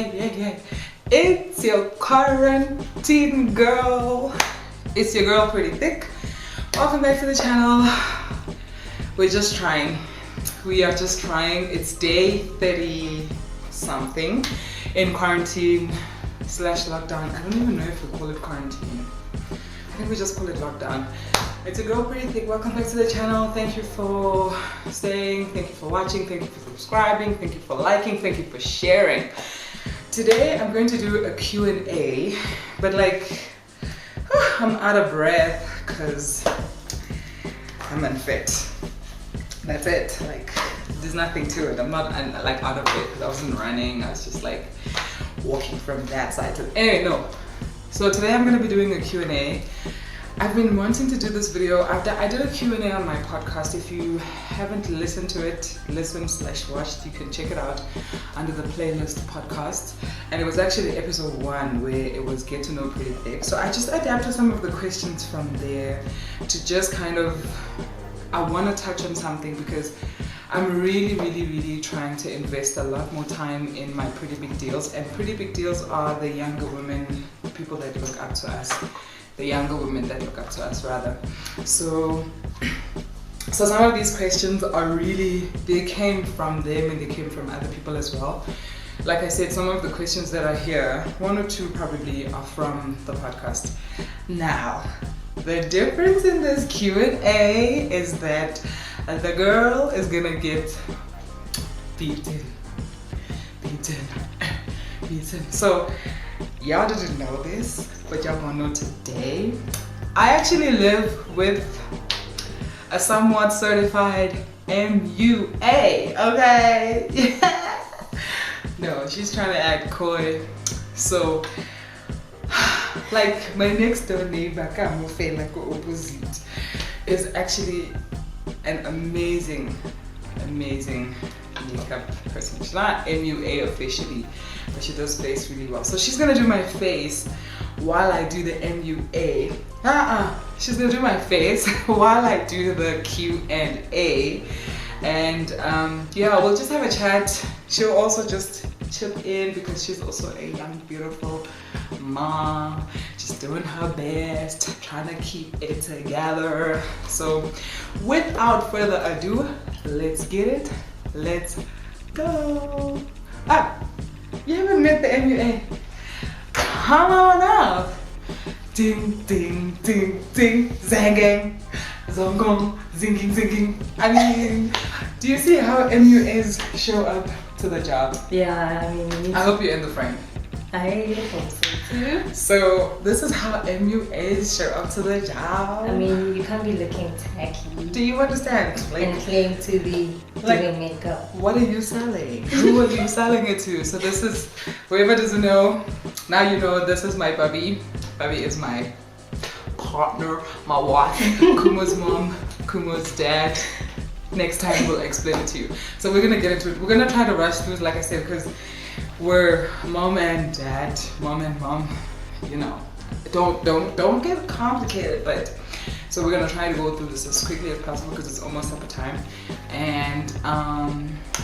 yeah. It's your quarantine girl. It's your girl, PrettyThick. Welcome back to the channel. We're just trying. We are just trying. It's day 30 something in quarantine / lockdown. I don't even know if we call it quarantine. I think we just call it lockdown. It's your girl, PrettyThick. Welcome back to the channel. Thank you for staying. Thank you for watching. Thank you for subscribing. Thank you for liking. Thank you for sharing. Today I'm going to do a Q&A, but like I'm out of breath because I'm unfit. That's it. Like there's nothing to it. I'm like out of it because I wasn't running. I was just like walking from that side to anyway. No. So today I'm going to be doing a Q&A. I've been wanting to do this video. I did a Q&A on my podcast. If you haven't listened to it, listened/watched, you can check it out under the playlist podcast. And it was actually episode 1 where it was get to know PrettyThick. So I just adapted some of the questions from there to just kind of, I want to touch on something because I'm really trying to invest a lot more time in my pretty big deals. And pretty big deals are the younger women, people that look up to us. The younger women that look up to us rather. So some of these questions are really, they came from them and they came from other people as well. Like I said, some of the questions that are here, 1 or 2 probably are from the podcast. Now, the difference in this Q&A is that the girl is gonna get beaten. So y'all didn't know this, but y'all gonna know today. I actually live with a somewhat certified MUA, okay? No, she's trying to act coy. So, like my next door neighbor, like opposite, is actually an amazing makeup person. She's not MUA officially, but she does face really well. So she's gonna do my face while I do the MUA. She's gonna do my face while I do the Q&A. And yeah, we'll just have a chat. She'll also just chip in because she's also a young, beautiful mom, just doing her best, trying to keep it together. So without further ado, let's get it. Let's go. You haven't met the MUA? Come on up. Ding, ding, ding, ding, zanging, zongong, zinging. I mean, do you see how MUAs show up to the job? Yeah, I mean, I hope you're in the frame. I hope so too. So this is how MUAs show up to the job. I mean, you can't be looking tacky. Do you understand? Like, and claim to be doing makeup. What are you selling? Who are you selling it to? So this is, whoever doesn't know, now you know. This is my Pabi. Pabi is my partner, my wife, Kumo's mom, Kumo's dad. Next time we'll explain it to you. So we're gonna get into it. We're gonna try to rush through, like I said, because we're mom and dad, mom and mom, you know. Don't get complicated, but so we're gonna try to go through this as quickly as possible because it's almost supper time. And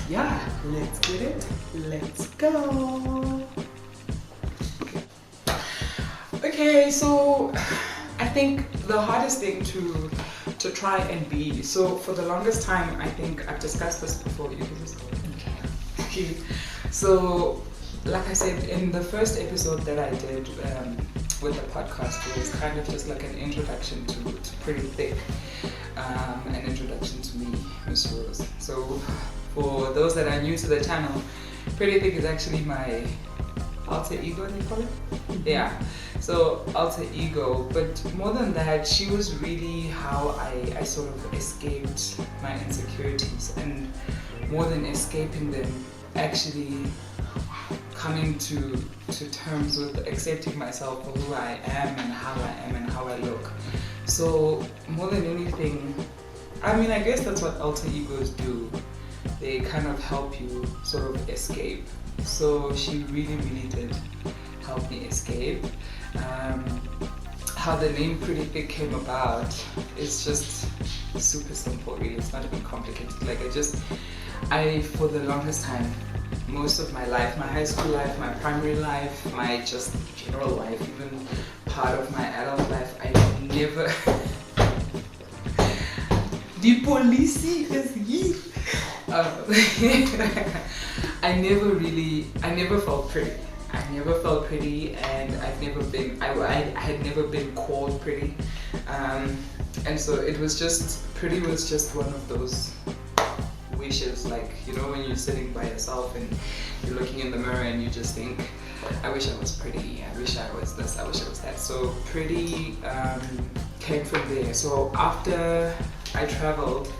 yeah, let's get it. Let's go. Okay, so I think the hardest thing to try and be, so for the longest time, I think I've discussed this before. You can just okay. So like I said in the first episode that I did with the podcast, it was kind of just like an introduction to PrettyThick, an introduction to me, Miss Rose. So for those that are new to the channel, PrettyThick is actually my alter ego, they call it? Yeah, so alter ego, but more than that, she was really how I sort of escaped my insecurities, and more than escaping them, actually coming to terms with accepting myself for who I am and how I look. So more than anything, I mean, I guess that's what alter egos do. They kind of help you sort of escape. So she really did help me escape. How the name PrettyThick came about is just super simple, really. It's not even complicated. Like I for the longest time, most of my life, my high school life, my primary life, my just general life, even part of my adult life, I never. The police is here. I never felt pretty. I never felt pretty, and I had never been called pretty. And so it was just, pretty was just one of those wishes, like, you know, when you're sitting by yourself and you're looking in the mirror and you just think, I wish I was pretty, I wish I was this, I wish I was that. So pretty came from there. So after I traveled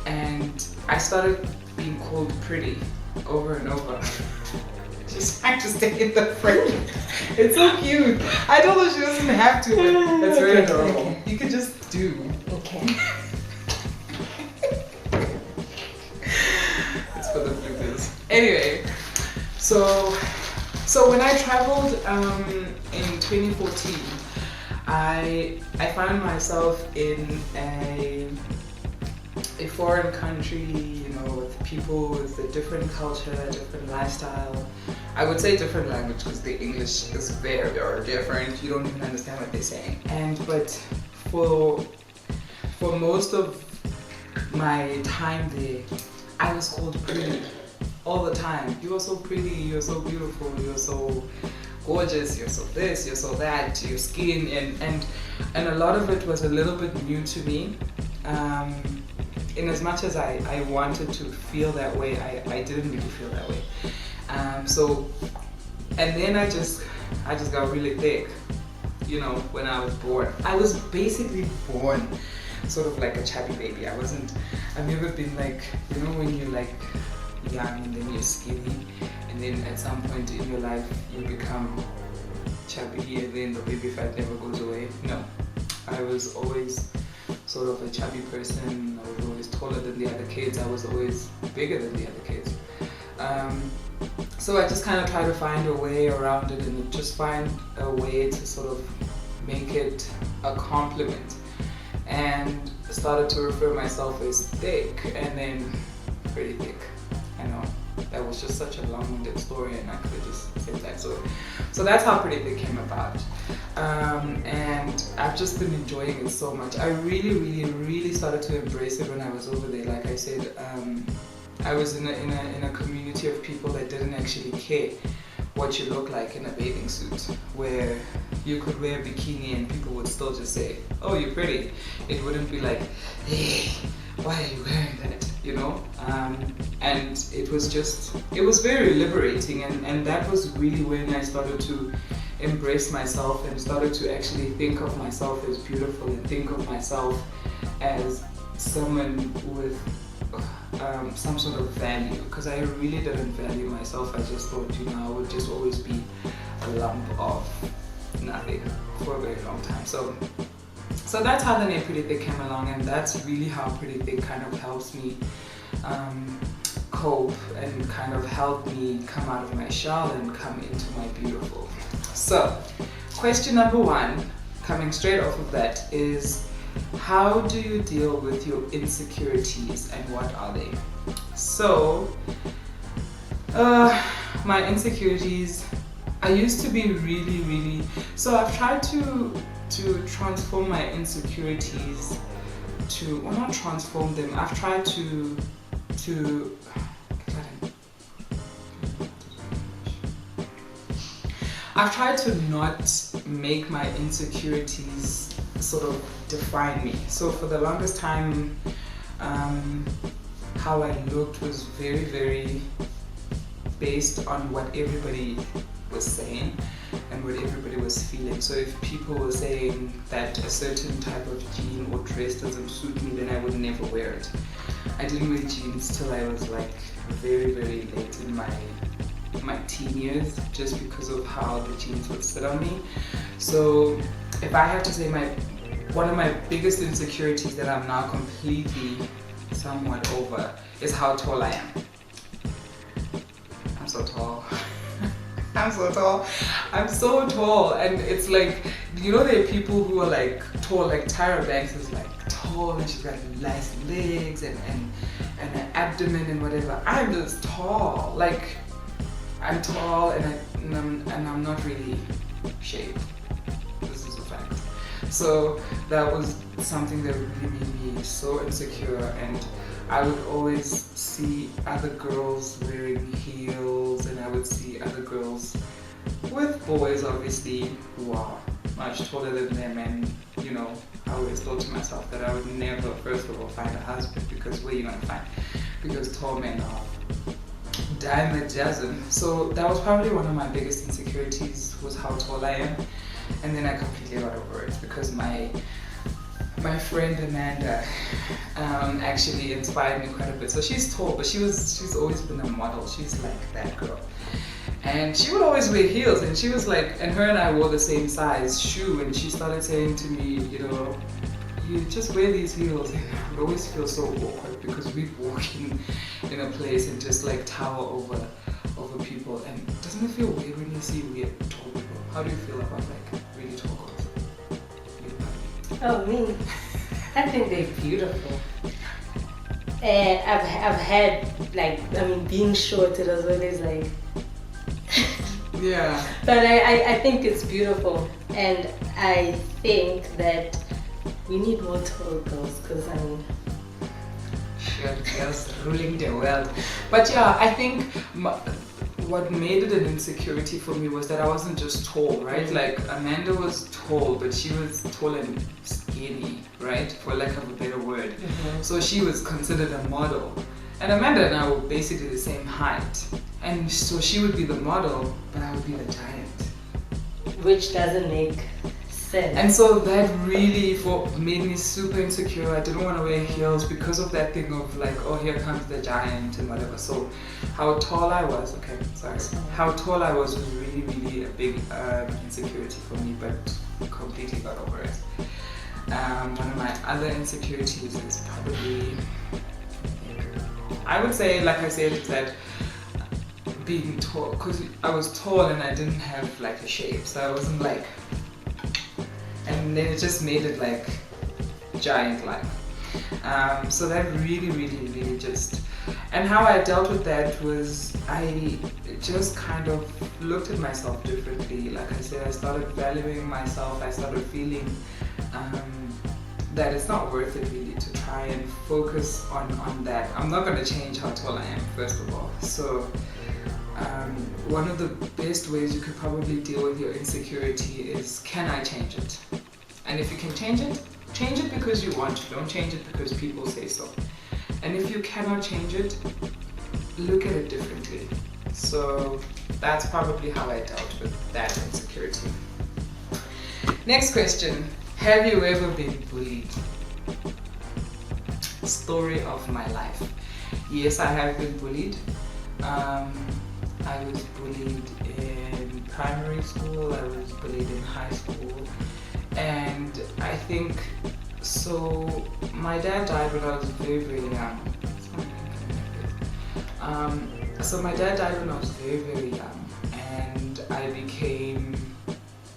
and I started being called pretty over and over. She's trying to stay in the frame. It's so cute. I told her she doesn't have to, but that's very adorable. You can just do. Okay. It's for the bloopers. Anyway, so when I traveled in 2014, I found myself in a foreign country, you know, with people with a different culture, different lifestyle. I would say different language because the English is very, very different. You don't even understand what they're saying. But for most of my time there, I was called pretty all the time. You are so pretty, you're so beautiful, you're so gorgeous, you're so this, you're so that, your skin, and a lot of it was a little bit new to me. In as much as I wanted to feel that way, I didn't really feel that way. And then I just got really thick, you know, when I was born. I was basically born sort of like a chubby baby. I've never been like, you know, when you're like young and then you're skinny, and then at some point in your life you become chubby and then the baby fat never goes away. No, I was always sort of a chubby person. I was always taller than the other kids. I was always bigger than the other kids. So I just kind of try to find a way around it and just find a way to sort of make it a compliment, and started to refer myself as thick and then pretty thick. I know that was just such a long-winded story and I could have just said that. So that's how Pretty Thick came about. And I've just been enjoying it so much. I really started to embrace it when I was over there. Like I said, I was in a community of people that didn't actually care what you look like in a bathing suit, where you could wear a bikini and people would still just say, oh, you're pretty. It wouldn't be like, hey, why are you wearing that, you know? And it was very liberating, and that was really when I started to embrace myself and started to actually think of myself as beautiful and think of myself as someone with some sort of value, because I really didn't value myself. I just thought, you know, I would just always be a lump of nothing for a very long time. So that's how the name Pretty Thick came along, and that's really how Pretty Thick kind of helps me cope and kind of help me come out of my shell and come into my beautiful. So question number 1, coming straight off of that, is how do you deal with your insecurities and what are they? So my insecurities, I used to be really, so I've tried to transform my insecurities to, well, not transform them, I've tried to not make my insecurities sort of define me. So for the longest time, how I looked was very based on what everybody was saying and what everybody was feeling. So if people were saying that a certain type of jean or dress doesn't suit me, then I would never wear it. I didn't wear jeans till I was like very late in my teen years, just because of how the jeans would sit on me. So if I have to say one of my biggest insecurities that I'm now completely somewhat over is how tall I am. I'm so tall. I'm so tall, and it's like, you know, there are people who are like tall, like Tyra Banks is like tall and she's got nice legs and an abdomen and whatever. I'm just tall, like I'm tall and I'm not really shaped. This is a fact. So that was something that really made me so insecure, and I would always see other girls wearing heels, and I would see other girls with boys obviously who are much taller than them, and you know, I always thought to myself that I would never, first of all, find a husband, because where are you gonna find? Because tall men are dime a dozen. So that was probably one of my biggest insecurities, was how tall I am. And then I completely got over it, because my friend Amanda actually inspired me quite a bit. So she's tall, but she's always been a model. She's like that girl. And she would always wear heels, and she was like, and her and I wore the same size shoe, and she started saying to me, you know, you just wear these heels. And I would always feel so awkward, because we'd walk in a place and just like tower over people. And doesn't it feel weird when you see weird tall people? How do you feel about like really tall girls? Oh, me? I think they're beautiful. And I've had, like, I mean, being short, it was always like... Yeah. But I think it's beautiful. And I think that we need more tall girls, because, I mean... Short girls ruling the world. But yeah, I think what made it an insecurity for me was that I wasn't just tall, right? Like Amanda was tall, but she was tall and skinny, right? For lack of a better word. Mm-hmm. So she was considered a model. And Amanda and I were basically the same height. And so she would be the model, but I would be the giant. Which doesn't make sense. And so that really made me super insecure. I didn't want to wear heels because of that thing of like, oh, here comes the giant and whatever. So how tall I was, how tall I was really, really a big insecurity for me, but completely got over it. One of my other insecurities is probably, I would say, like I said, that being tall, because I was tall and I didn't have like a shape, so I wasn't like, and then it just made it like giant like. So that really just, and how I dealt with that was I just kind of looked at myself differently. Like I said, I started valuing myself. I started feeling that it's not worth it really to try and focus on that. I'm not going to change how tall I am, first of all. So one of the best ways you could probably deal with your insecurity is, can I change it? And if you can change it because you want to. Don't change it because people say so. And if you cannot change it, look at it differently. So that's probably how I dealt with that insecurity. Next question. Have you ever been bullied? Story of my life. Yes, I have been bullied. I was bullied in primary school, I was bullied in high school, and I think, so my dad died when I was very young. So my dad died when I was very young, and I became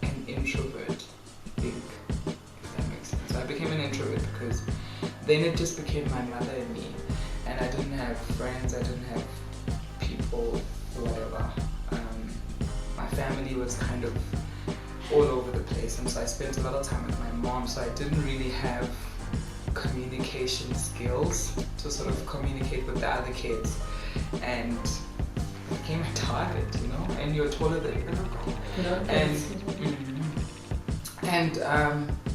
an introvert, I think, if that makes sense. So I became an introvert because then it just became my mother and me, and I didn't have friends, I didn't have people, whatever. My family was kind of all over the place, and so I spent a lot of time with my mom, so I didn't really have communication skills to sort of communicate with the other kids, and I became a target, you know, and you're taller than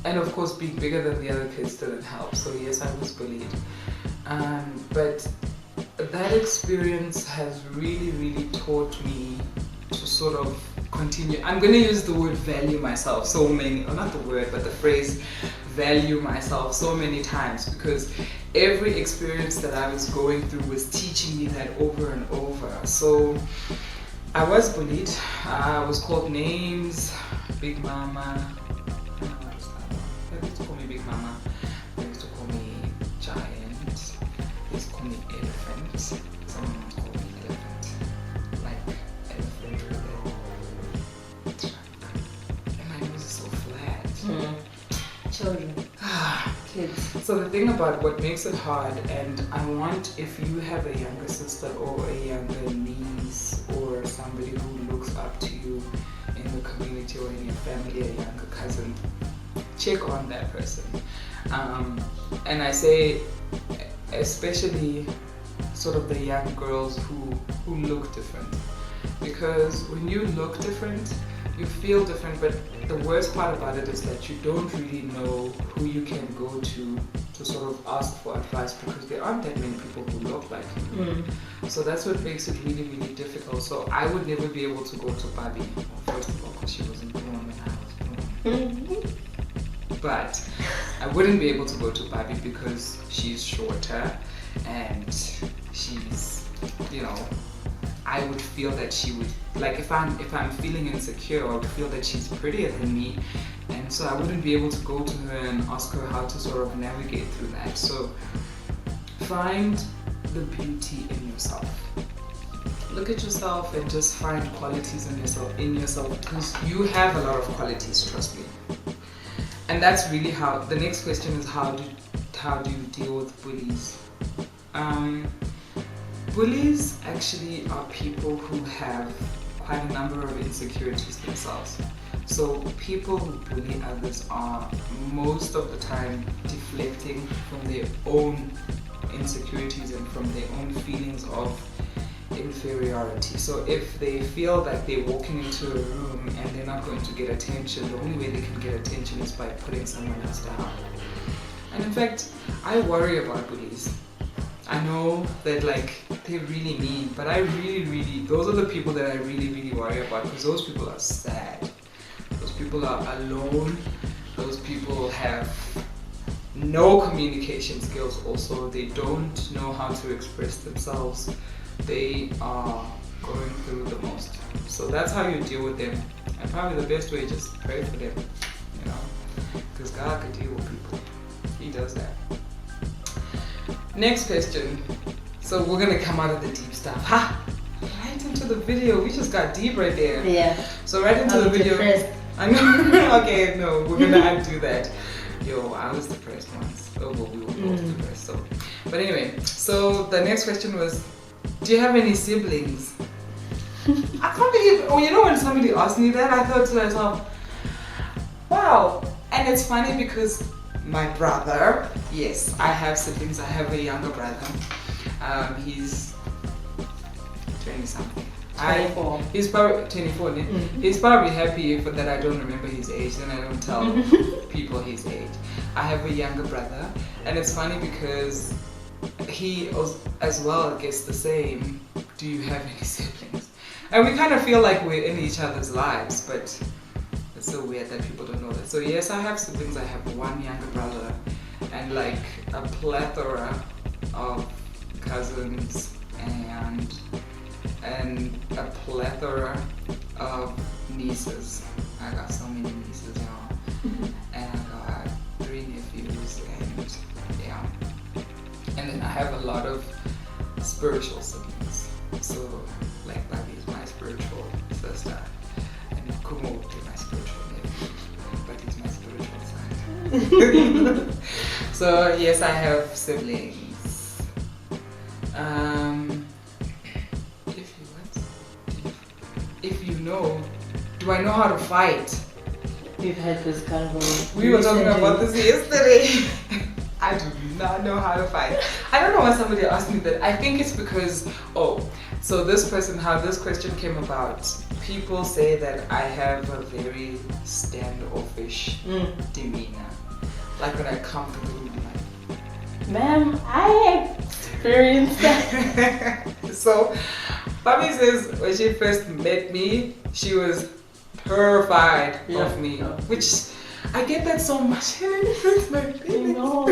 and of course being bigger than the other kids didn't help. So yes, I was bullied, but that experience has really taught me to sort of continue. I'm going to use the word value myself so many, or not the word, but the phrase value myself so many times, because every experience that I was going through was teaching me that over and over. So I was bullied. I was called names, Big Mama. They used to call me Big Mama. They used to call me Giant. They used to call me Elephant. Someone called me Elephant. Like elephant with a trunk. And my nose is so flat. Children. Kids. So the thing about what makes it hard, and I want, if you have a younger sister or a younger niece or someone somebody who looks up to you in the community or in your family, a younger cousin, check on that person. And I say, especially sort of the young girls who look different, because when you look different, you feel different, but the worst part about it is that you don't really know who you can go to sort of ask for advice, because there aren't that many people who look like you. So that's what makes it really, really difficult. So I would never be able to go to Pabi, first of all, because she wasn't born when I was born. But I wouldn't be able to go to Pabi because she's shorter and she's, you know, I would feel that she would, like, if I'm feeling insecure, I would feel that she's prettier than me, and so I wouldn't be able to go to her and ask her how to sort of navigate through that. So find the beauty in yourself. Look at yourself and just find qualities in yourself, because you have a lot of qualities, trust me. And that's really how, the next question is how do you deal with bullies? Bullies actually are people who have quite a number of insecurities themselves. So people who bully others are most of the time deflecting from their own insecurities and from their own feelings of inferiority. So if they feel that they're walking into a room and they're not going to get attention, the only way they can get attention is by putting someone else down. And in fact, I worry about bullies. I know that, like, they're really mean, but I really, those are the people that I really worry about, because those people are sad. Those people are alone. Those people have no communication skills also. They don't know how to express themselves. They are going through the most. So that's how you deal with them. And probably the best way is just pray for them, you know, because God can deal with people. He does that. Next question. So we're gonna come out of the deep stuff. Ha! Right into the video. We just got deep right there. Yeah. So right into the video. Depressed. I know. Okay, no, we're gonna undo that. Yo, I was depressed once. Oh, well, we were both depressed. So, but anyway. So the next question was, do you have any siblings? I can't believe. Oh, you know, when somebody asked me that, I thought to myself, wow. And it's funny because my brother, yes, I have siblings. I have a younger brother. He's 20 something. 24. He's probably 24. He's probably happy for that I don't remember his age, then I don't tell people his age. I have a younger brother, and it's funny because he as well gets the same. Do you have any siblings? And we kind of feel like we're in each other's lives, but it's so weird that people don't know that. So yes, I have siblings. I have one younger brother and like a plethora of cousins and a plethora of nieces. I got so many nieces, y'all. And I got 3 nephews, and yeah. And then I have a lot of spiritual siblings. So like Pabi is my spiritual sister, and Kumo would be my spiritual nephew, but he's my spiritual son. So yes, I have siblings. If you know, do I know how to fight? We've had this convo. We were talking about this yesterday. I do not know how to fight. I don't know why somebody asked me that. I think it's because, so this person, how this question came about, people say that I have a very standoffish demeanor. Like when I come to the room, like, ma'am, I experienced that. So, Pabi says when she first met me, she was terrified of me, which I get that so much. No.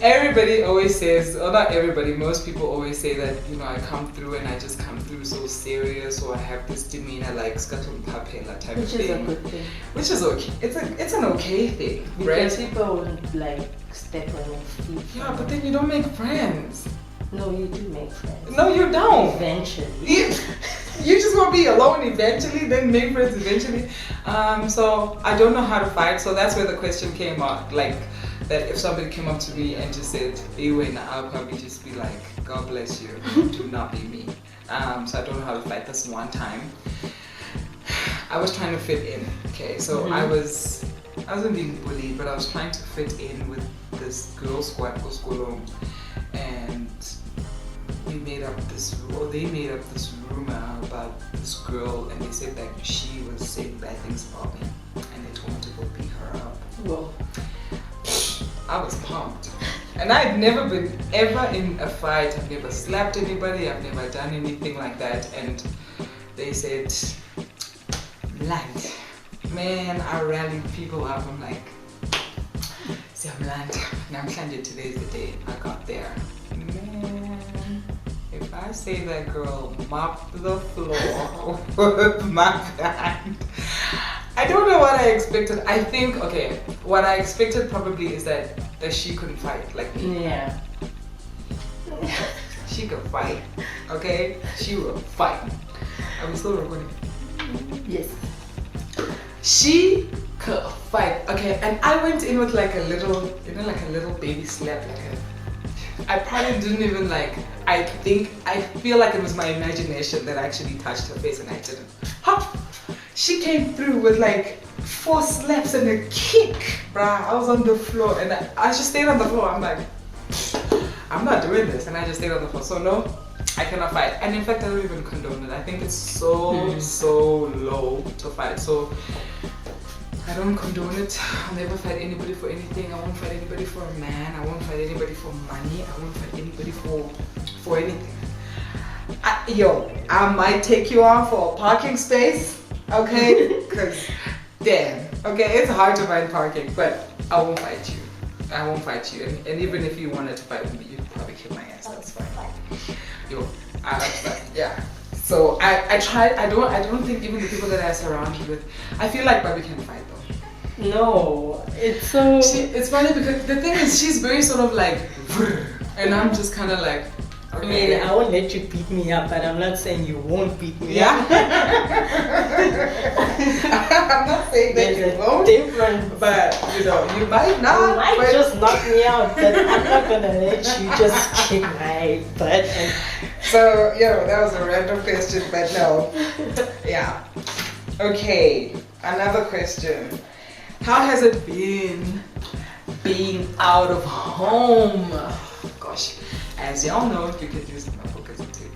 Everybody always says, or not everybody, most people always say that, you know, I come through and I just come through so serious, or I have this demeanor like skatum papela type of thing. Which is a good thing. Which is okay. It's an okay thing, because right? people wouldn't like step on your feet. Yeah, but then you don't make friends. No, you do make friends. No, you don't. Eventually. You just want to be alone eventually, then make friends eventually. So I don't know how to fight. So that's where the question came out. Like that, if somebody came up to me and just said, "Ewen," I'll probably just be like, "God bless you. Do not be me." So I don't know how it's like this one time. I was trying to fit in, okay? So I wasn't being bullied, but I was trying to fit in with this girl squad, and they made up this rumor about this girl, and they said that she was saying bad things about me, and they told me to go beat her up. Whoa. I was pumped. And I've never been ever in a fight. I've never slapped anybody. I've never done anything like that. And they said, land. Man, I rallied people up. I'm like, see, I'm land. Namhlanje, today's the day I got there. Man, if I say that girl mopped the floor with my hand, I don't know what I expected. I think, okay, what I expected probably is that she couldn't fight like me. Yeah. She could fight, okay? She will fight. Are we still recording? Yes. She could fight, okay? And I went in with like a little, like a little baby slap, I probably didn't even I feel like it was my imagination that actually touched her face and I didn't. Ha! She came through with like 4 slaps and a kick, bruh. I was on the floor and I just stayed on the floor. I'm like, I'm not doing this, and I just stayed on the floor. So no, I cannot fight. And in fact, I don't even condone it. I think it's so low to fight. So I don't condone it. I'll never fight anybody for anything. I won't fight anybody for a man. I won't fight anybody for money. I won't fight anybody for anything. I might take you on for a parking space, okay? Because damn, okay, it's hard to find parking, but I won't fight you. I won't fight you. And even if you wanted to fight with me, you'd probably kick my ass. That's fine. Yeah. So I tried. I don't think even the people that I surrounded with, I feel like Pabi can fight though. No, it's so. It's funny because the thing is, she's very sort of like, and I'm just kind of like. Okay. I mean, I won't let you beat me up, but I'm not saying you won't beat me up. up. I'm not saying that you won't. Different, but you might not. You might just knock me out, but I'm not gonna let you just kick my butt. So, that was a random question, but no. Yeah. Okay, another question. How has it been being out of home? Gosh, as y'all know, you can use my book as a tip.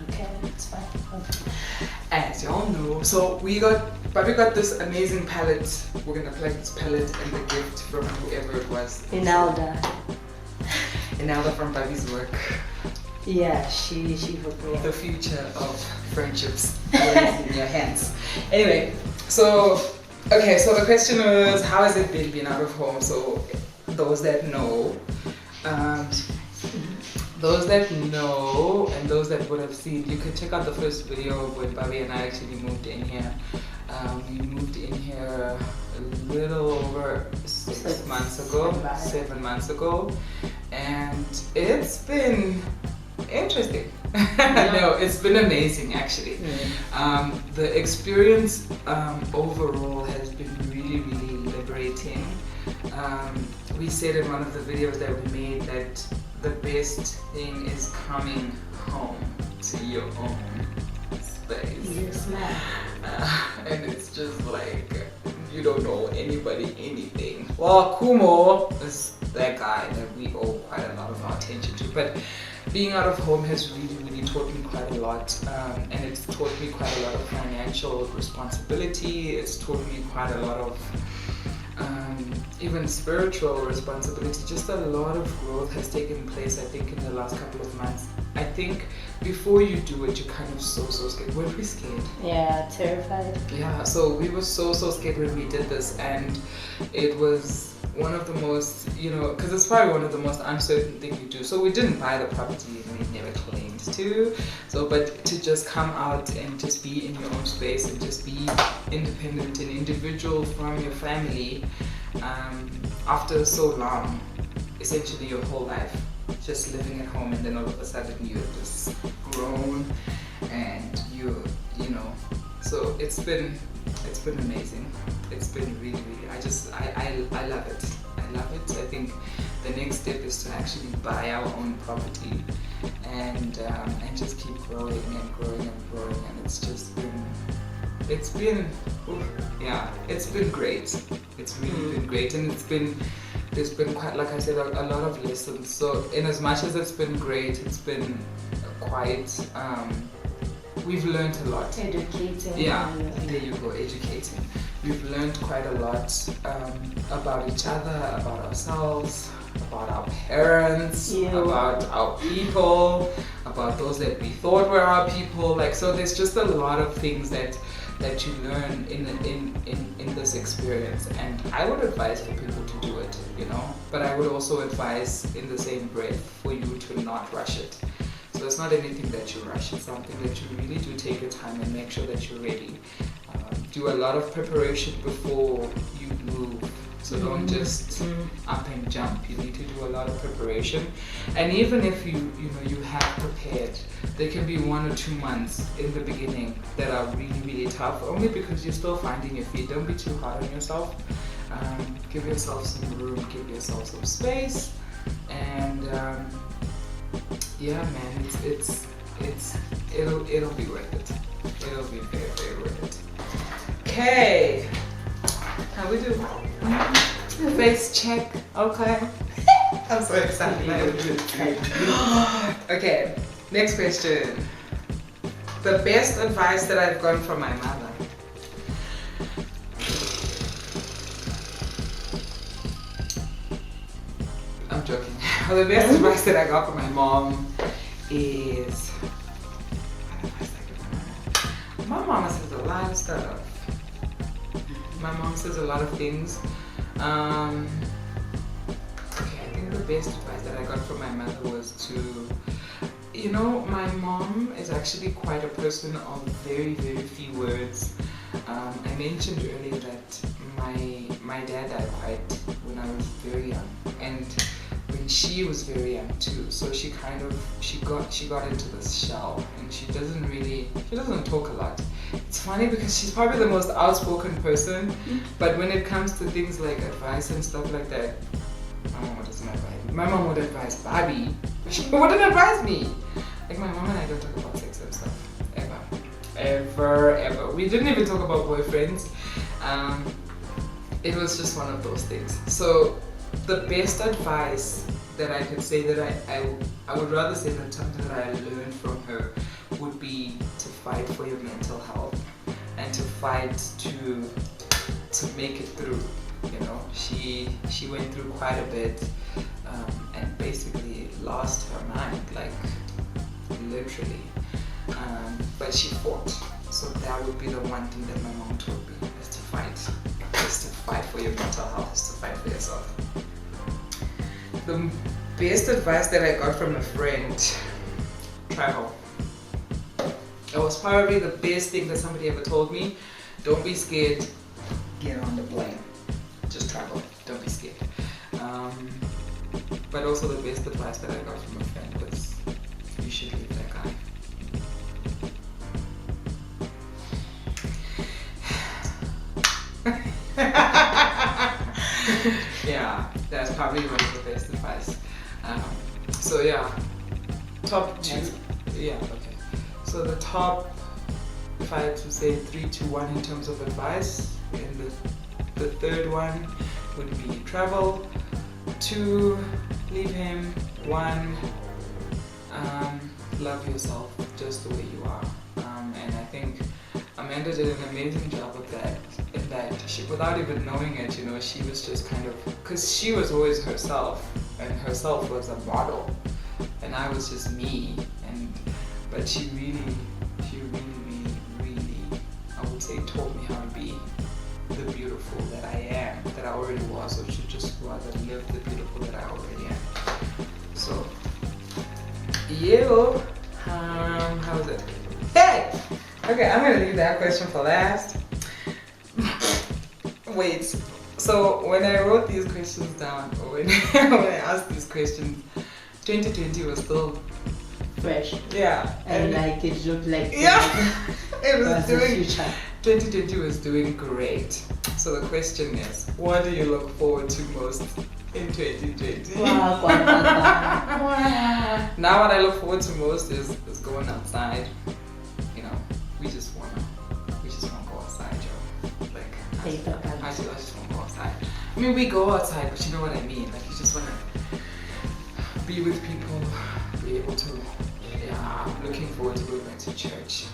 Okay, it's fine. As y'all know, so Pabi got this amazing palette. We're gonna plug this palette and the gift from whoever it was. Inalda from Pabi's work. Yeah, she hooked me up. The future of friendships is in your hands. Anyway, so the question was, how has it been being out of home? So those that know, and those that would have seen, you can check out the first video when Pabi and I actually moved in here. We moved in here a little over 7 months ago, and it's been interesting. No, it's been amazing actually. The experience overall has been really, really liberating. We said in one of the videos that we made that the best thing is coming home to your own space. Yes, ma'am. And it's just like you don't know anybody anything. Well, Kumo is that guy that we owe quite a lot of our attention to, but being out of home has really, really taught me quite a lot, and it's taught me quite a lot of financial responsibility. It's taught me quite a lot of even spiritual responsibility. Just a lot of growth has taken place, I think, in the last couple of months. I think before you do it, you're kind of so scared. Weren't we scared? Yeah, terrified. Yeah, so we were so scared when we did this, and it was one of the most, because it's probably one of the most uncertain things you do. So we didn't buy the property and we never claimed to. So, but to just come out and just be in your own space and just be independent and individual from your family, after so long, essentially your whole life, just living at home, and then all of a sudden you're just grown and so it's been amazing. It's been really, really, I love it. I love it. I think the next step is to actually buy our own property and just keep growing and growing and growing, and it's been great. It's really been great, and there's been quite, like I said, a lot of lessons. So in as much as it's been great, it's been quite we've learned a lot. Educating. Yeah, there you go, educating. We've learned quite a lot about each other, about ourselves, about our parents, about our people, about those that we thought were our people. Like, so there's just a lot of things that you learn in this experience, and I would advise for people to do it, you know. But I would also advise in the same breath for you to not rush it. So it's not anything that you rush, it's something that you really do take your time and make sure that you're ready. Do a lot of preparation before you move. So don't just up and jump. You need to do a lot of preparation. And even if you have prepared, there can be 1 or 2 months in the beginning that are really, really tough, only because you're still finding your feet. Don't be too hard on yourself. Give yourself some room, give yourself some space, and yeah, man, it'll be worth it. It'll be very, very worth it. Okay, how we do? Face check. Okay. I'm so excited. Okay, next question. The best advice that I've gotten from my mother. I'm joking. The best advice that I got from my mom is, my mama says a lot of stuff. My mom says a lot of things. Okay, I think the best advice that I got from my mother was to, my mom is actually quite a person of very, very few words. I mentioned earlier that my dad died quite when I was very young, and when she was very young too. So she got into this shell, and she doesn't talk a lot. It's funny because she's probably the most outspoken person, but when it comes to things like advice and stuff like that, my mom doesn't advise me. My mom would advise Pabi. She wouldn't advise me. Like, my mom and I don't talk about sex and stuff. Ever. We didn't even talk about boyfriends. It was just one of those things. So the best advice that I could say, that I would rather say that something that I learned from her would be to fight for your mental health and to fight to make it through. She went through quite a bit and basically lost her mind, like literally. But she fought. So that would be the one thing that my mom told me, is to fight. Is to fight for your mental health, is to fight for yourself. The best advice that I got from a friend, travel. It was probably the best thing that somebody ever told me. Don't be scared, get on the plane. Just travel, don't be scared. But also the best advice that I got from a friend was, you should leave that guy. Yeah, that's probably one of the best advice. So yeah, top 2. Yeah, okay. So the top, if I had to say 3, 2, 1 in terms of advice, and the third one would be travel. 2, leave him. 1, love yourself just the way you are. And I think Amanda did an amazing job of that. In that she, without even knowing it, she was just kind of, because she was always herself, and herself was a model, and I was just me. But she really, I would say, taught me how to be the beautiful that I am, that I already was, or should just rather live the beautiful that I already am. So, how is it? Hey! Okay, I'm gonna leave that question for last. Wait, so when I wrote these questions down, or when I asked these questions, 2020 was still fresh. Yeah. And like it looked like it was doing, future. 2020 was doing great. So the question is, what do you look forward to most in 2020. Wow, Now what I look forward to most is going outside. You know, we just wanna go outside, yo. Like I just wanna go outside. I mean, we go outside, but you know what I mean. Like you just wanna be with people, be able to. Yeah, I'm looking forward to going back to church.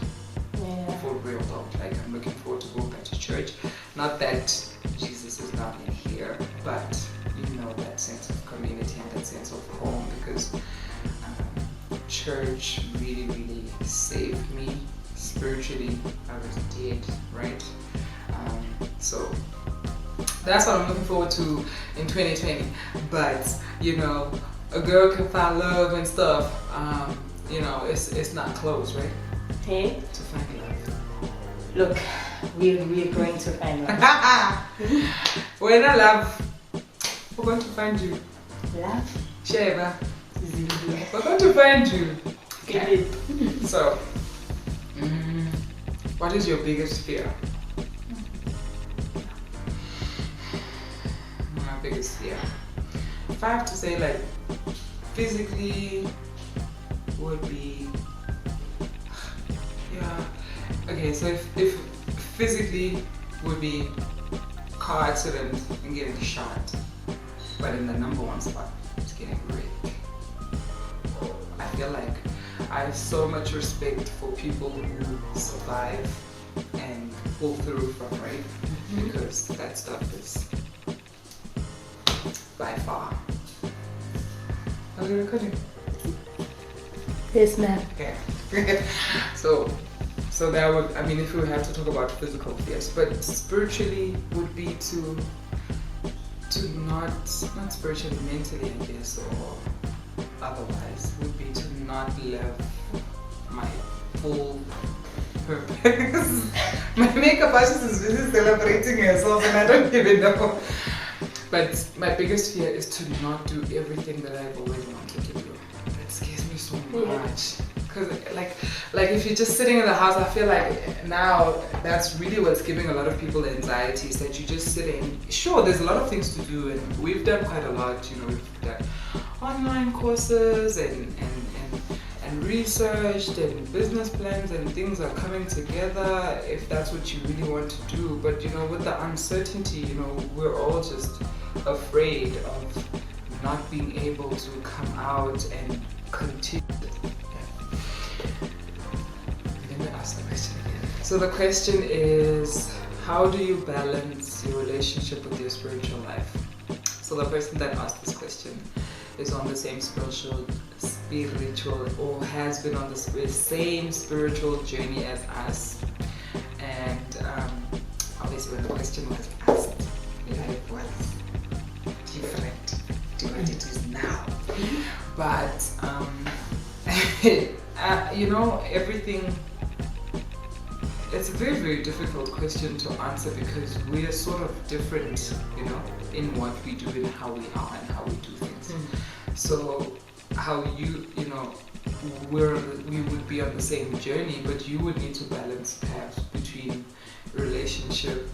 Yeah. For real though, like I'm looking forward to going back to church. Not that Jesus is not in here, but you know, that sense of community and that sense of home, because church really, really saved me spiritually. I was dead, right? So that's what I'm looking forward to in 2020. But you know, a girl can find love and stuff. You know, it's not close, right? Hey, To find love. look, we're going to find love. When I love, we're going to find you. Love? Sheva, Zillion. we're going to find you. Okay. So, what is your biggest fear? My biggest fear. If I have to say, like, physically would be, yeah. Okay, so if physically would be car accident and getting shot, but in the number one spot, it's getting raped. I feel like I have so much respect for people who survive and pull through from rape, because that stuff is by far. Are we recording? Yes, ma'am. Okay. So that would, I mean, if we have to talk about physical fears, but spiritually would be to not spiritually, mentally, I guess, or otherwise, would be to not live my full purpose. My makeup artist is busy celebrating herself and I don't even know. But my biggest fear is to not do everything that I've always wanted to do. That scares me so much. Because like if you're just sitting in the house, I feel like now that's really what's giving a lot of people anxiety, is that you're just sitting. Sure, there's a lot of things to do, and we've done quite a lot. You know, we've done online courses and researched, and business plans and things are coming together if that's what you really want to do. But you know, with the uncertainty, you know, we're all just afraid of not being able to come out and continue. Let me ask the question again. So the question is, how do you balance your relationship with your spiritual life? So the person that asked this question is on the same spiritual or has been on the same spiritual journey as us. And obviously when the question was asked, life was different to what it is now. But you know, everything, it's a very, very difficult question to answer, because we are sort of different, you know, in what we do and how we are and how we do things. So how you know, we would be on the same journey, but you would need to balance perhaps between relationship,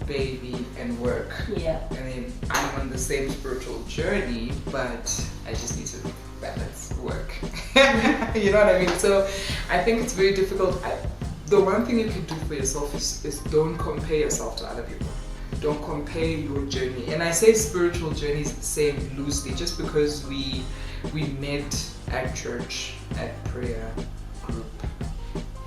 baby, and work. Yeah. I mean, I'm on the same spiritual journey, but I just need to balance work. You know what I mean? So I think it's very difficult. The one thing you can do for yourself is don't compare yourself to other people. Don't compare your journey. And I say spiritual journey is the same loosely, just because we met at church, at prayer group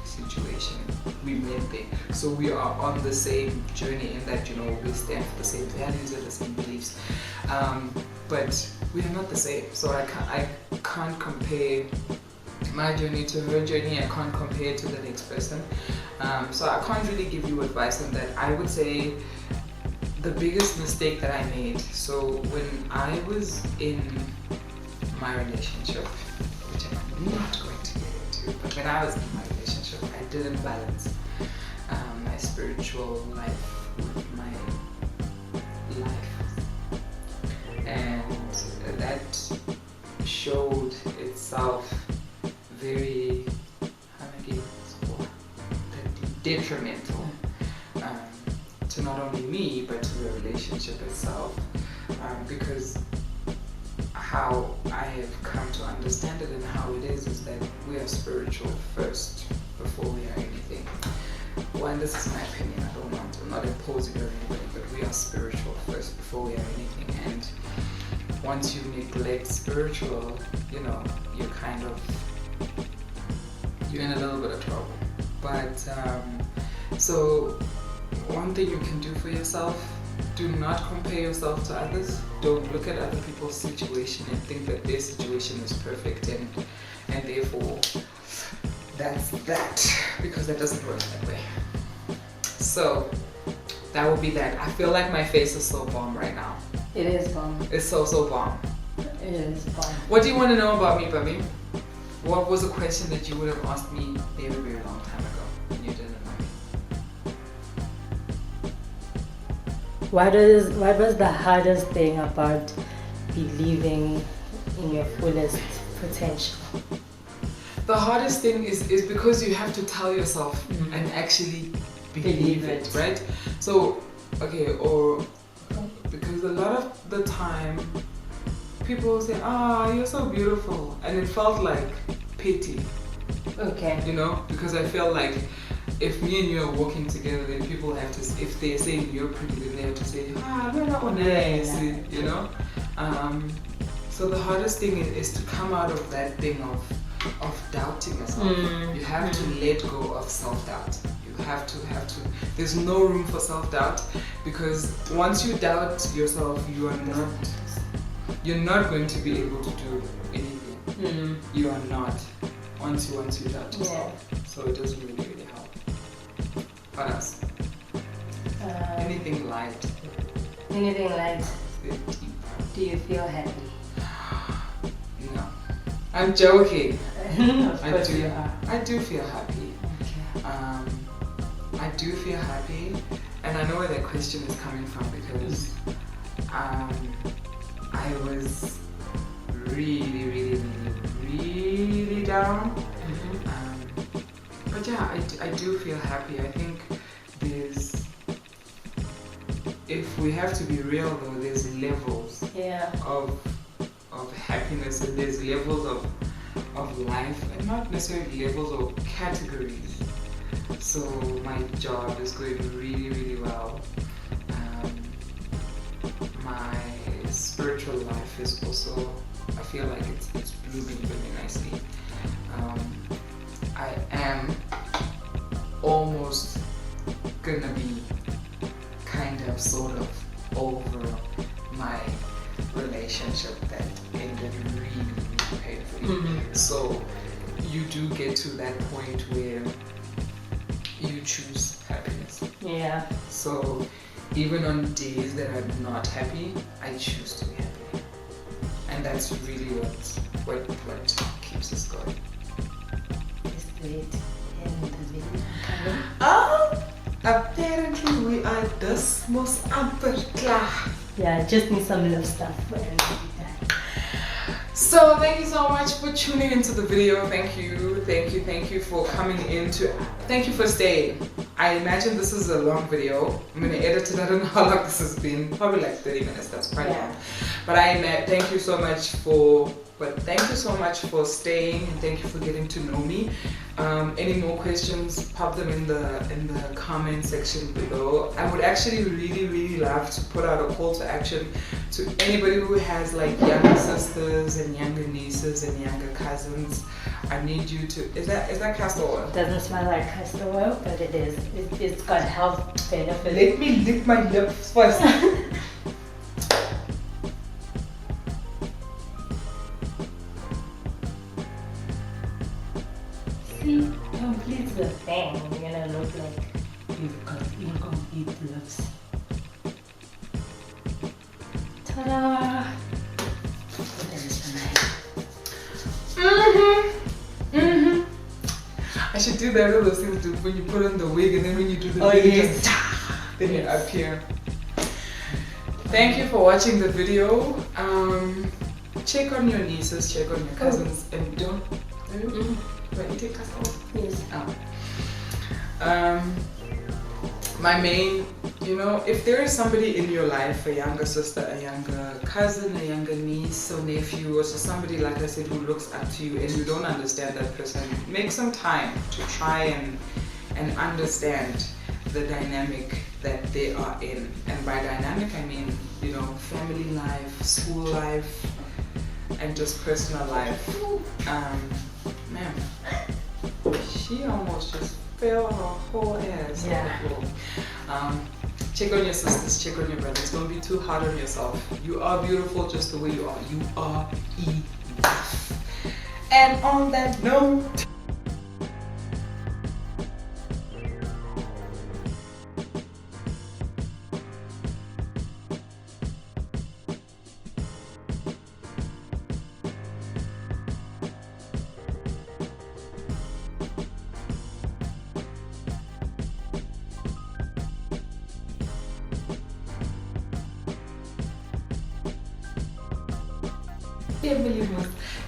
situation. We met there. So we are on the same journey in that, you know, we stand for the same values and the same beliefs. But we are not the same. So I can't compare my journey to her journey. I can't compare to the next person. So I can't really give you advice on that. I would say the biggest mistake that I made, so when I was in my relationship, which I'm not going to get into, but when I was in my relationship, I didn't balance my spiritual life with my life. And that showed itself very detrimental to not only me but to the relationship itself, because how I have come to understand it and how it is that we are spiritual first before we are anything. Well, and this is my opinion, I'm not imposing it on anybody, but we are spiritual first before we are anything. And once you neglect spiritual, you know, you're in a little bit of trouble. But so one thing you can do for yourself, do not compare yourself to others. Don't look at other people's situation and think that their situation is perfect and therefore that's that, because that doesn't work that way. So that would be that. I feel like my face is so bomb right now. It is bomb. It's so bomb. It is bomb. What do you want to know about me, Pabi? What was a question that you would have asked me a very, very long time ago when you didn't know me? What was the hardest thing about believing in your fullest potential? The hardest thing is because you have to tell yourself and actually believe it, right? So, okay, or because a lot of the time people say, you're so beautiful, and it felt like pity. Okay. You know, because I felt like if me and you are walking together, then people have to, if they're saying you're pretty, then they have to say, no, not nice, you know? So the hardest thing is to come out of that thing of doubting yourself. You have to let go of self-doubt. You have to, there's no room for self-doubt, because once you doubt yourself, you're not going to be able to do anything. You are not, once you doubt yourself. Yeah. So it doesn't really help. What else? Anything light. Anything light. Do you feel happy? No. I'm joking. I do feel happy. Okay. I do feel happy, and I know where that question is coming from, because I was really down. But yeah, I do feel happy. I think if we have to be real though, there's levels of happiness, and there's levels of life, and not necessarily levels or categories. So my job is going really well. My spiritual life is also, I feel like it's blooming very nicely. I am almost gonna be kind of sort of over my relationship that ended really painfully. So you do get to that point where you choose happiness. Yeah. So even on days that I'm not happy, I choose to be happy. And that's really what keeps us going. Apparently we are this most amper klaar. Yeah, just need some love stuff. So thank you so much for tuning into the video. Thank you for coming thank you for staying. I imagine this is a long video. I'm gonna edit it. I don't know how long this has been. Probably like 30 minutes. That's quite long. But thank you so much for staying, and thank you for getting to know me. Any more questions, pop them in the comment section below. I would actually really love to put out a call to action to anybody who has like younger sisters and younger nieces and younger cousins. I need you to, is that castor oil? It doesn't smell like castor oil, but it is. It's got health benefits. Let me lick my lips first. See, complete the thing. You're gonna look like you've got incomplete lips. Ta-da! I should do that, all those things when you put on the wig, and then when you do the wig, then you appear. Thank you for watching the video. Check on your nieces, check on your cousins, and don't. Right, you take castor oil? Yes. My main, You know, if there is somebody in your life, a younger sister, a younger cousin, a younger niece or nephew, or just somebody, like I said, who looks up to you and you don't understand that person, make some time to try and understand the dynamic that they are in. And by dynamic, I mean, you know, family life, school life, and just personal life. Man, she almost just fell her whole ass. Yeah. Check on your sisters, check on your brothers. Don't be too hard on yourself. You are beautiful just the way you are. You are enough. And on that note,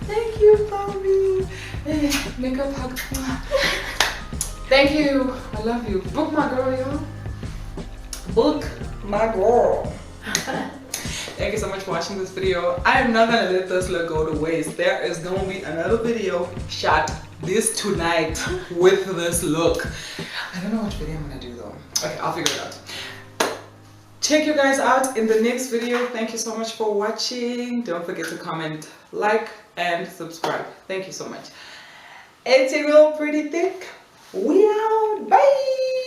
thank you, Pabi. Makeup hug. Thank you. I love you. Book my girl, y'all. Book my girl. Thank you so much for watching this video. I am not gonna let this look go to waste. There is gonna be another video shot this tonight with this look. I don't know which video I'm gonna do though. Okay, I'll figure it out. Check you guys out in the next video. Thank you so much for watching. Don't forget to comment, like, and subscribe. Thank you so much. It's your girl, Pretty Thick. We out. Bye.